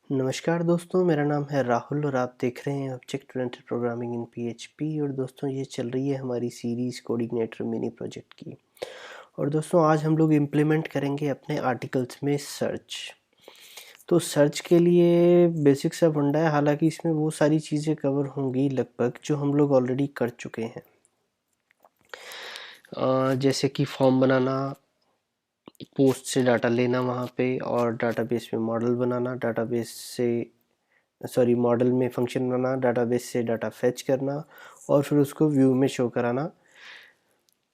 नमस्कार दोस्तों, मेरा नाम है राहुल और आप देख रहे हैं object oriented programming in PHP. और दोस्तों ये चल रही है हमारी सीरीज़ कोऑर्डिनेटर मिनी प्रोजेक्ट की। और दोस्तों आज हम लोग इम्प्लीमेंट करेंगे अपने आर्टिकल्स में सर्च। तो सर्च के लिए बेसिक सा फंडा है, हालांकि इसमें वो सारी चीज़ें कवर होंगी लगभग जो हम लोग ऑलरेडी कर चुके हैं। जैसे कि फॉर्म बनाना, पोस्ट से डाटा लेना वहाँ पे, और डाटाबेस में मॉडल बनाना, डाटाबेस से मॉडल में फंक्शन बनाना, डाटाबेस से डाटा फेच करना और फिर उसको व्यू में शो कराना,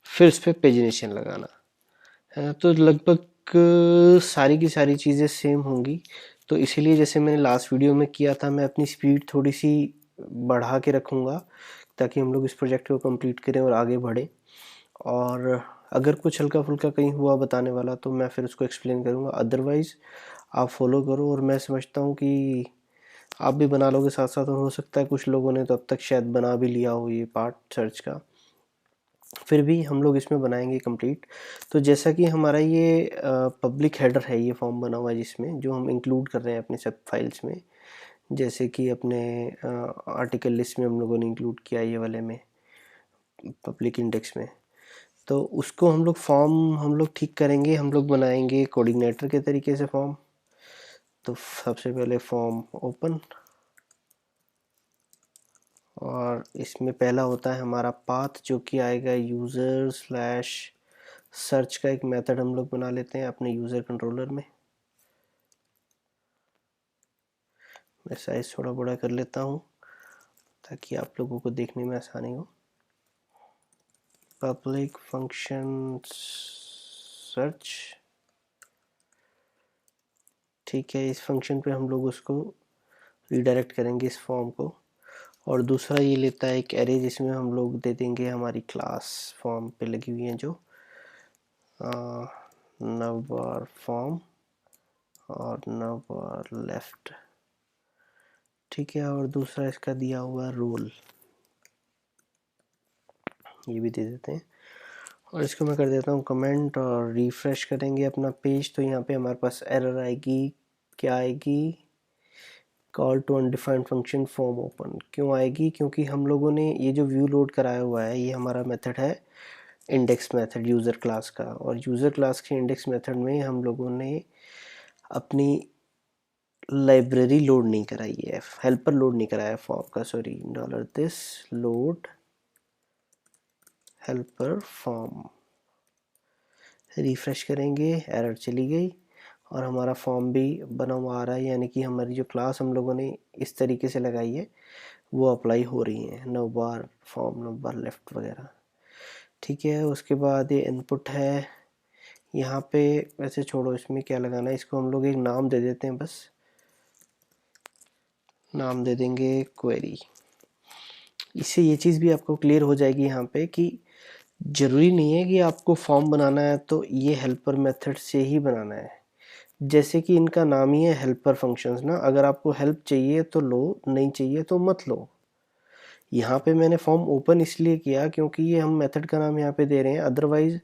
फिर उस पर पेजिनेशन लगाना है। तो लगभग सारी की सारी चीज़ें सेम होंगी। तो इसीलिए जैसे मैंने लास्ट वीडियो में किया था, मैं अपनी स्पीड थोड़ी सी बढ़ा के रखूँगा ताकि हम लोग इस प्रोजेक्ट को कंप्लीट करें और आगे बढ़ें। और अगर कुछ हल्का फुल्का कहीं हुआ बताने वाला तो मैं फिर उसको एक्सप्लेन करूँगा, अदरवाइज़ आप फॉलो करो। और मैं समझता हूँ कि आप भी बना लोगे साथ साथ, और हो सकता है कुछ लोगों ने तो अब तक शायद बना भी लिया हो ये पार्ट सर्च का। फिर भी हम लोग इसमें बनाएंगे कंप्लीट। तो जैसा कि हमारा ये पब्लिक हेडर है, ये फॉर्म बना हुआ है जिसमें जो हम इंक्लूड कर रहे हैं अपने सब फाइल्स में। जैसे कि अपने आर्टिकल लिस्ट में हम लोगों ने इंक्लूड किया ये वाले में, पब्लिक इंडेक्स में। तो उसको हम लोग फॉर्म हम लोग ठीक करेंगे, हम लोग बनाएंगे कोऑर्डिनेटर के तरीके से फॉर्म। तो सबसे पहले फॉर्म ओपन, और इसमें पहला होता है हमारा पाथ जो कि आएगा यूज़र स्लैश सर्च का एक मेथड हम लोग बना लेते हैं अपने यूज़र कंट्रोलर में। मैं साइज़ थोड़ा बड़ा कर लेता हूँ ताकि आप लोगों को देखने में आसानी हो। पब्लिक फंक्शन सर्च, ठीक है। इस फंक्शन पे हम लोग उसको रिडायरेक्ट करेंगे इस फॉर्म को। और दूसरा ये लेता है एक एरे जिसमें हम लोग दे देंगे हमारी क्लास फॉर्म पे लगी हुई हैं जो नवबार फॉर्म और नवबार लेफ्ट, ठीक है। और दूसरा इसका दिया हुआ रोल, ये भी दे देते हैं। और इसको मैं कर देता हूँ कमेंट और रिफ्रेश करेंगे अपना पेज। तो यहाँ पे हमारे पास एरर आएगी, क्या आएगी, call to undefined function form open. क्यों आएगी? क्योंकि हम लोगों ने ये जो व्यू लोड कराया हुआ है ये हमारा मेथड है इंडेक्स मेथड यूज़र क्लास का। और यूज़र क्लास के इंडेक्स मेथड में हम लोगों ने अपनी लाइब्रेरी लोड नहीं कराई है, हेल्पर लोड नहीं कराया फॉर्म का, sorry, dollar this load helper form. Refresh करेंगे, एरर चली गई और हमारा फॉर्म भी बना हुआ आ रहा है, यानी कि हमारी जो क्लास हम लोगों ने इस तरीके से लगाई है वो अप्लाई हो रही है, नो बार फॉर्म, नो बार लेफ्ट वगैरह, ठीक है। उसके बाद ये इनपुट है यहाँ पे, वैसे छोड़ो इसमें क्या लगाना है, इसको हम लोग एक नाम दे देते हैं, बस नाम दे देंगे क्वेरी। इससे ये चीज़ भी आपको क्लियर हो जाएगी यहाँ पे कि ज़रूरी नहीं है कि आपको फॉर्म बनाना है तो ये हेल्पर मेथड से ही बनाना है। जैसे कि इनका नाम ही है हेल्पर फंक्शंस ना, अगर आपको हेल्प चाहिए तो लो, नहीं चाहिए तो मत लो। यहाँ पे मैंने फॉर्म ओपन इसलिए किया क्योंकि ये हम मेथड का नाम यहाँ पे दे रहे हैं। अदरवाइज़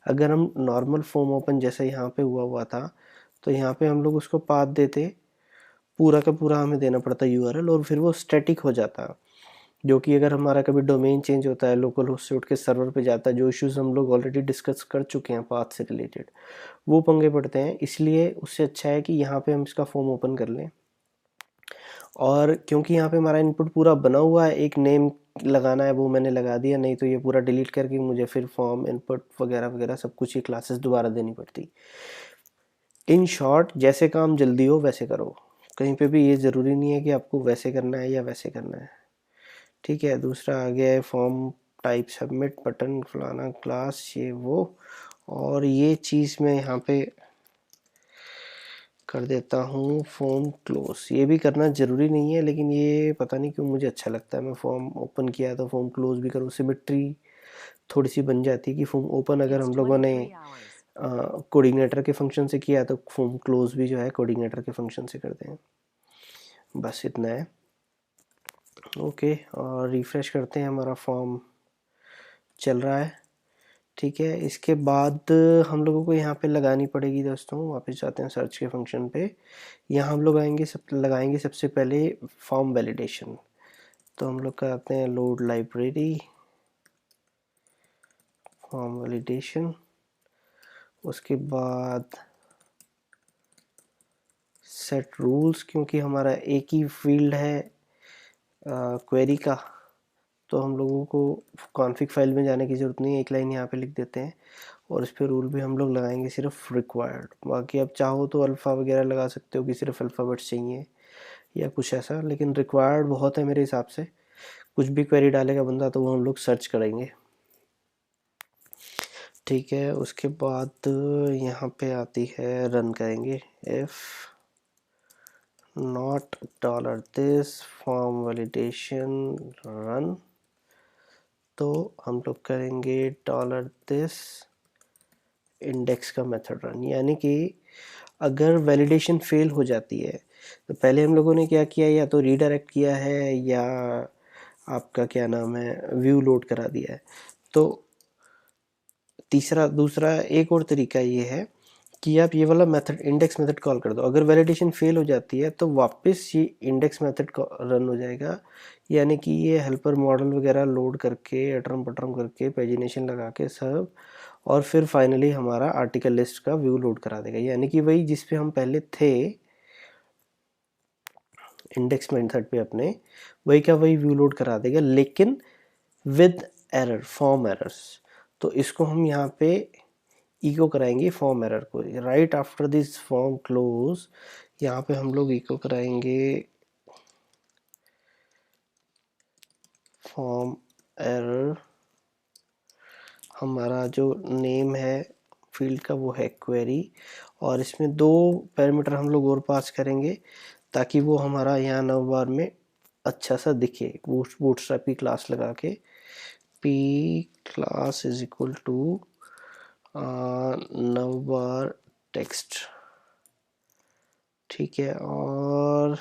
अगर हम नॉर्मल फॉर्म ओपन जैसा यहाँ पे हुआ था तो यहाँ पे हम लोग उसको पाथ देते, पूरा का पूरा हमें देना पड़ता यूआरएल, और फिर वो स्टैटिक हो जाता, जो कि अगर हमारा कभी डोमेन चेंज होता है, लोकल होस्ट से उठ के सर्वर पे जाता है, जो इश्यूज़ हम लोग ऑलरेडी डिस्कस कर चुके हैं पाथ से रिलेटेड, वो पंगे पड़ते हैं। इसलिए उससे अच्छा है कि यहाँ पे हम इसका फॉर्म ओपन कर लें। और क्योंकि यहाँ पे हमारा इनपुट पूरा बना हुआ है, एक नेम लगाना है वो मैंने लगा दिया, नहीं तो ये पूरा डिलीट करके मुझे फिर फॉर्म इनपुट वगैरह वगैरह सब कुछ ही क्लासेस दोबारा देनी पड़ती। इन शॉर्ट, जैसे काम जल्दी हो वैसे करो, कहीं पे भी ये ज़रूरी नहीं है कि आपको वैसे करना है या वैसे करना है, ठीक है। दूसरा आ गया है फॉर्म टाइप सबमिट बटन फलाना क्लास ये वो, और ये चीज़ मैं यहाँ पे कर देता हूँ फॉर्म क्लोज। ये भी करना ज़रूरी नहीं है, लेकिन ये पता नहीं क्यों मुझे अच्छा लगता है। मैं फॉर्म ओपन किया तो फॉर्म क्लोज भी करूँ, सिमेट्री थोड़ी सी बन जाती है कि फॉर्म ओपन अगर हम लोगों ने कोऑर्डिनेटर के फंक्शन से किया तो फॉर्म क्लोज भी जो है कोऑर्डिनेटर के फंक्शन से करते हैं। बस इतना है, ओके। और रिफ्रेश करते हैं, हमारा फॉर्म चल रहा है, ठीक है, इसके बाद हम लोगों को यहाँ पे लगानी पड़ेगी दोस्तों, वापस जाते हैं सर्च के फंक्शन पे। यहाँ हम लोग लगाएंगे सबसे पहले फॉर्म वैलिडेशन। तो हम लोग करते हैं लोड लाइब्रेरी फॉर्म वैलिडेशन। उसके बाद सेट रूल्स, क्योंकि हमारा एक ही फील्ड है क्वेरी का, तो हम लोगों को कॉन्फ़िग फाइल में जाने की ज़रूरत नहीं है, एक लाइन यहाँ पे लिख देते हैं। और इस पर रूल भी हम लोग लगाएंगे सिर्फ रिक्वायर्ड। बाकी आप चाहो तो अल्फ़ा वगैरह लगा सकते हो कि सिर्फ अल्फ़ाबेट्स चाहिए या कुछ ऐसा, लेकिन रिक्वायर्ड बहुत है मेरे हिसाब से। कुछ भी क्वेरी डालेगा बंदा तो वो हम लोग सर्च करेंगे। ठीक है, उसके बाद यहाँ पे आती है रन करेंगे, if not dollar this form validation run, तो हम लोग करेंगे डॉलर दिस इंडेक्स का मेथड रन। यानी कि अगर वैलिडेशन फेल हो जाती है तो पहले हम लोगों ने क्या किया, या तो रीडायरेक्ट किया है या आपका क्या नाम है व्यू लोड करा दिया है। तो दूसरा एक और तरीका ये है कि आप ये वाला मेथड इंडेक्स मेथड कॉल कर दो। अगर वैलिडेशन फेल हो जाती है तो वापस ये इंडेक्स मेथड रन हो जाएगा। यानी कि ये हेल्पर मॉडल वगैरह लोड करके अटरम पटरम करके पेजिनेशन लगा के सब, और फिर फाइनली हमारा आर्टिकल लिस्ट का व्यू लोड करा देगा। यानी कि वही जिस पे हम पहले थे इंडेक्स मेथड पे अपने, वही का वही व्यू लोड करा देगा, लेकिन विद एरर, फॉर्म एरर्स। तो इसको हम यहाँ पे इको कराएंगे फॉर्म एरर को। Right after this form close, यहाँ पे हम लोग इको कराएंगे फॉर्म एरर। हमारा जो नेम है फील्ड का वो है क्वेरी, और इसमें 2 पैरामीटर हम लोग और पास करेंगे ताकि वो हमारा यहाँ नवबार में अच्छा सा दिखे। बूटस्ट्रैप की क्लास लगा के P class is equal to navbar text. ठीक है, और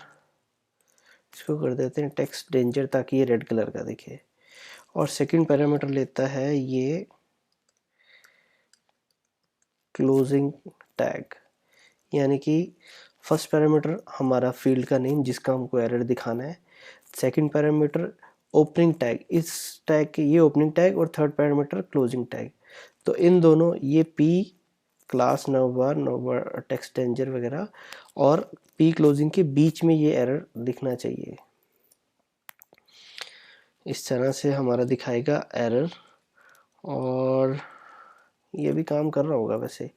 इसको कर देते हैं टेक्स्ट डेंजर ताकि ये रेड कलर का दिखे। और सेकंड पैरामीटर लेता है ये क्लोजिंग टैग। यानी कि फर्स्ट पैरामीटर हमारा फील्ड का नेम जिसका हमको एरर दिखाना है, सेकंड पैरामीटर ओपनिंग टैग, इस टैग के ये ओपनिंग टैग, और थर्ड पैरामीटर क्लोजिंग टैग। तो इन दोनों ये पी क्लास नवबार टेक्स्ट डेंजर वगैरह और पी क्लोजिंग के बीच में ये एरर दिखना चाहिए। इस तरह से हमारा दिखाएगा एरर, और ये भी काम कर रहा होगा वैसे।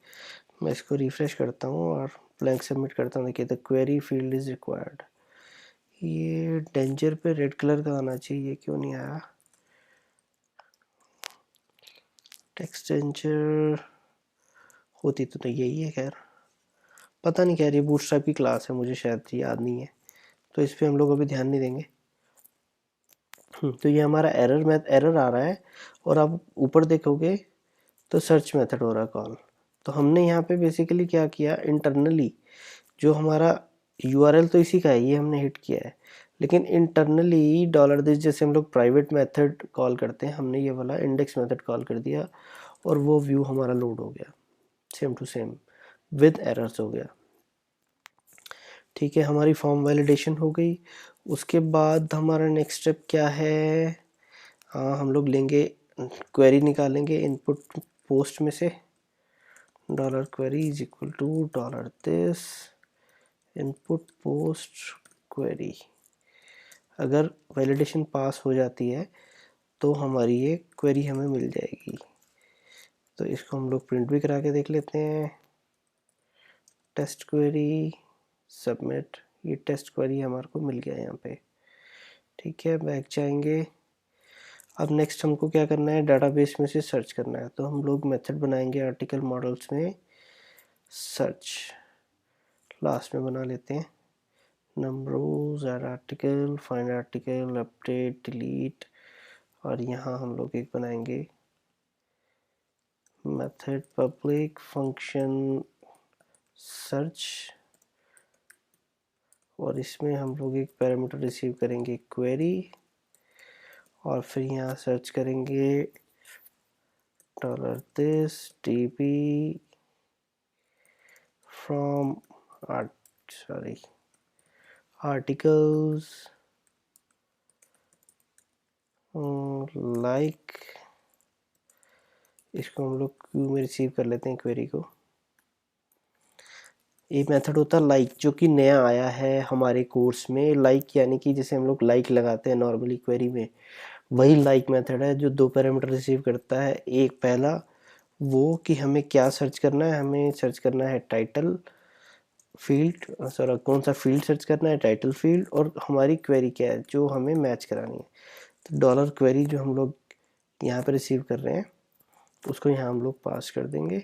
मैं इसको रिफ्रेश करता हूँ और ब्लैंक सबमिट करता हूँ। देखिए the query field is required, ये डेंजर पे रेड कलर का आना चाहिए, क्यों नहीं आया। टेक्स्ट डेंजर होती तो यही है, खैर पता नहीं, खैर ये बूटस्ट्रैप की क्लास है, मुझे शायद याद नहीं है, तो इस पर हम लोग अभी ध्यान नहीं देंगे। तो ये हमारा एरर आ रहा है, और आप ऊपर देखोगे तो सर्च मेथड हो रहा है कॉल। तो हमने यहाँ पे बेसिकली क्या किया, इंटरनली जो हमारा यूआरएल तो इसी का है, ये हमने हिट किया है, लेकिन इंटरनली डॉलर दिस जैसे हम लोग प्राइवेट मेथड कॉल करते हैं, हमने ये वाला इंडेक्स मेथड कॉल कर दिया, और वो व्यू हमारा लोड हो गया same to same with errors हो गया। ठीक है, हमारी फॉर्म वैलिडेशन हो गई। उसके बाद हमारा नेक्स्ट स्टेप क्या है, हम लोग लेंगे क्वेरी निकालेंगे इनपुट पोस्ट में से, dollar query is equal to dollar this input post query. अगर वैलिडेशन पास हो जाती है तो हमारी ये क्वेरी हमें मिल जाएगी। तो इसको हम लोग प्रिंट भी करा के देख लेते हैं। टेस्ट क्वेरी सबमिट, ये टेस्ट क्वेरी हमारे को मिल गया यहाँ पे। ठीक है, बैक जाएंगे। अब नेक्स्ट हमको क्या करना है, डाटाबेस में से सर्च करना है। तो हम लोग मेथड बनाएंगे आर्टिकल मॉडल्स में सर्च, लास्ट में बना लेते हैं नंबरोज add article, find article, update, delete, और यहाँ हम लोग एक बनाएंगे मेथड पब्लिक फंक्शन सर्च, और इसमें हम लोग एक पैरामीटर रिसीव करेंगे क्वेरी, और फिर यहाँ सर्च करेंगे $this db from articles like, इसको हम लोग क्यू में रिसीव कर लेते हैं क्वेरी को। ये मेथड होता है लाइक, जो कि नया आया है हमारे कोर्स में। लाइक यानी कि जैसे हम लोग लाइक लगाते हैं नॉर्मली क्वेरी में, वही लाइक मेथड है जो 2 पैरामीटर रिसीव करता है। एक पहला वो कि हमें क्या सर्च करना है, हमें सर्च करना है टाइटल फील्ड, सॉरी कौन सा फील्ड सर्च करना है, टाइटल फील्ड, और हमारी क्वेरी क्या है जो हमें मैच करानी है। तो डॉलर क्वेरी जो हम लोग यहाँ पे रिसीव कर रहे हैं उसको यहाँ हम लोग पास कर देंगे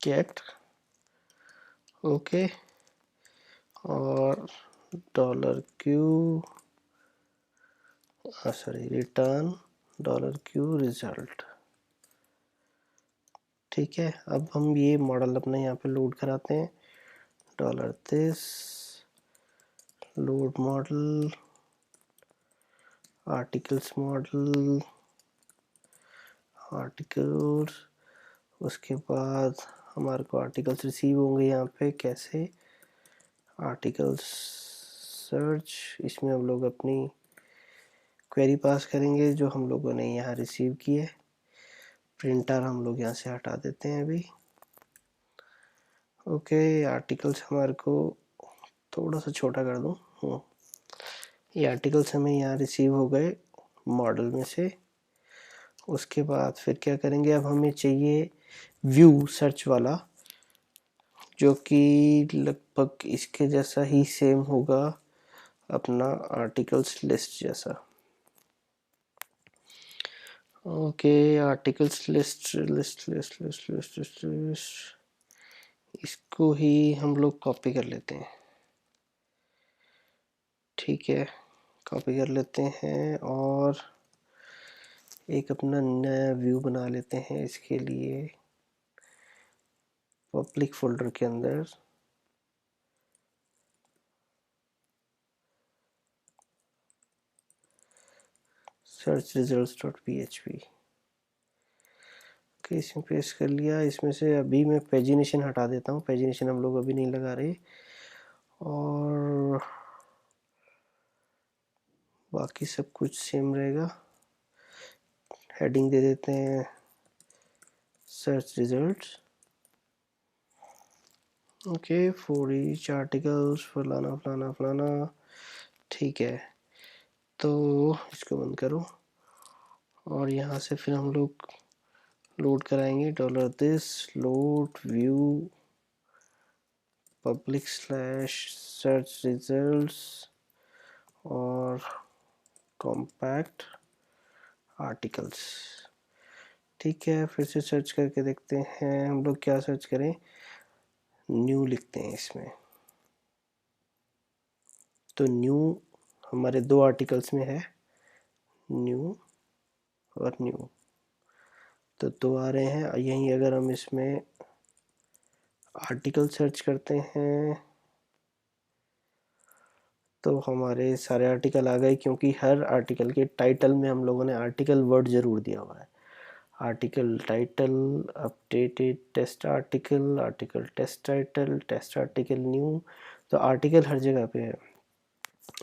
गेट, ओके, और $q रिटर्न $q रिजल्ट। ठीक है, अब हम ये मॉडल अपना यहाँ पे लोड कराते हैं। $this load model, articles model, articles, उसके बाद हमारे को आर्टिकल्स रिसीव होंगे यहाँ पे कैसे, आर्टिकल्स सर्च, इसमें हम लोग अपनी क्वेरी पास करेंगे जो हम लोगों ने यहाँ रिसीव की है। प्रिंटर हम लोग यहाँ से हटा देते हैं अभी। ओके, आर्टिकल्स हमारे को थोड़ा सा छोटा कर दूँ। ये आर्टिकल्स हमें यहाँ रिसीव हो गए मॉडल में से। उसके बाद फिर क्या करेंगे, अब हमें चाहिए व्यू सर्च वाला, जो कि लगभग इसके जैसा ही सेम होगा अपना आर्टिकल्स लिस्ट जैसा। Okay, articles list list list list list list list, इसको ही हम लोग कॉपी कर लेते हैं। ठीक है, कॉपी कर लेते हैं और एक अपना नया व्यू बना लेते हैं। इसके लिए पब्लिक फोल्डर के अंदर सर्च results.php, ओके, इसमें पेस्ट कर लिया। इसमें से अभी मैं पेजिनेशन हटा देता हूँ, पेजिनेशन हम लोग अभी नहीं लगा रहे, और बाकी सब कुछ सेम रहेगा। हेडिंग दे देते हैं search results, okay, for each articles फलाना फलाना फलाना। ठीक है, तो इसको बंद करो और यहाँ से फिर हम लोग लोड कराएंगे $this load view public slash search results और कॉम्पैक्ट आर्टिकल्स। ठीक है, फिर से सर्च करके देखते हैं हम लोग क्या सर्च करें। न्यू लिखते हैं इसमें, तो न्यू हमारे 2 आर्टिकल्स में है, न्यू और न्यू, तो 2 आ रहे हैं। यहीं अगर हम इसमें आर्टिकल सर्च करते हैं तो हमारे सारे आर्टिकल आ गए, क्योंकि हर आर्टिकल के टाइटल में हम लोगों ने आर्टिकल वर्ड ज़रूर दिया हुआ है। Article title, updated test article, article test title, test article new, तो आर्टिकल हर जगह पे है।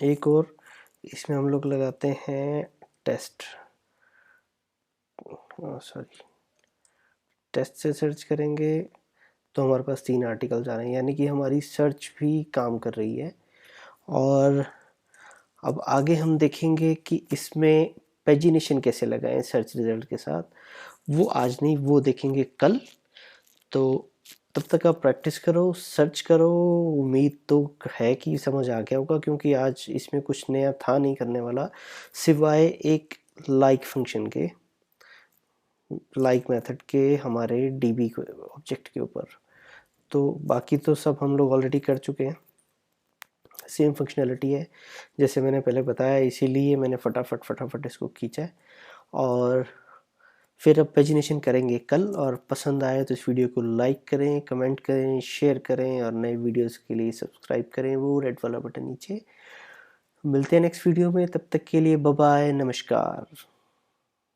एक और इसमें हम लोग लगाते हैं टेस्ट, सॉरी टेस्ट से सर्च करेंगे तो हमारे पास 3 आर्टिकल्स आ रहे हैं, यानी कि हमारी सर्च भी काम कर रही है। और अब आगे हम देखेंगे कि इसमें पेजिनेशन कैसे लगाएं सर्च रिजल्ट के साथ, वो आज नहीं, वो देखेंगे कल। तो तब तक आप प्रैक्टिस करो, सर्च करो। उम्मीद तो है कि समझ आ गया होगा, क्योंकि आज इसमें कुछ नया था नहीं करने वाला, सिवाय एक लाइक फंक्शन के, लाइक मेथड के हमारे डीबी ऑब्जेक्ट के ऊपर। तो बाकी तो सब हम लोग ऑलरेडी कर चुके हैं, सेम फंक्शनैलिटी है जैसे मैंने पहले बताया, इसीलिए मैंने फटाफट इसको खींचा है। और फिर अब पेजिनेशन करेंगे कल, और पसंद आए तो इस वीडियो को लाइक करें, कमेंट करें, शेयर करें, और नए वीडियोस के लिए सब्सक्राइब करें, वो रेड वाला बटन नीचे मिलते हैं नेक्स्ट वीडियो में, तब तक के लिए बाय बाय, नमस्कार।